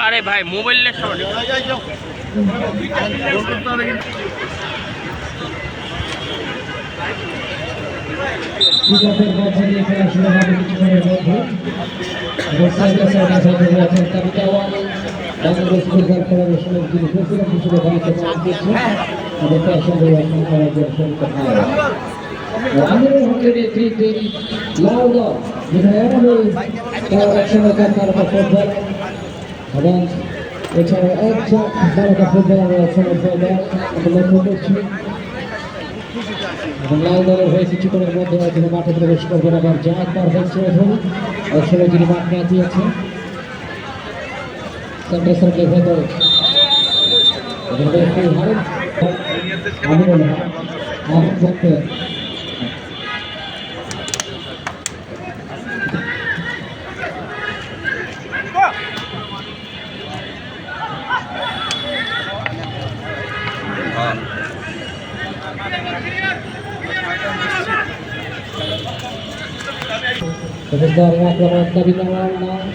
আরে ভাই mobile Bangladesh football ফেডারেশনের যিনি প্রেসিডেন্ট হিসেবে দায়িত্ব পালন করছেন আমাদের সঙ্গে আমিরুল হকের নেতৃত্বে লাল দল যেখানে এমনই তারা একসঙ্গে তারকা ফুটবল এবং এছাড়া একজন তারকা ফুটবলার একসঙ্গে আমরা লক্ষ্য করছি এবং লাল দলের হয়ে কিছুক্ষণের মধ্যে তিনি মাঠে প্রবেশ করবেন আবার জাহাজ পার হচ্ছে একসঙ্গে যিনি মাঠ না দিয়েছেন সেন্টার সার্কেলের ভেতরে আমিরুল হক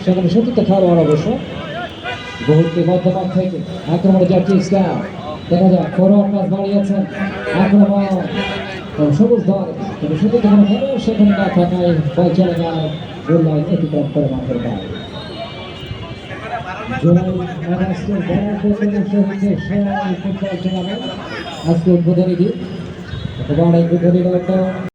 সেখানে সত্যি খেলোয়াড় অবশ্য বহুতে মধ্যমাঠ থেকে আক্রমণে যাচ্ছে ইসলাম দেখা যায় ফরওয়ার্ড পাস বাড়িয়েছেন আক্রমণ সবুজ দল কিন্তু সত্যি কোনো খেলোয়াড় সেখানে না থাকায় বল চলে যায় গোল লাইন অতিক্রম করে মাঠের বাইরে আজকে উদ্বোধনী দিন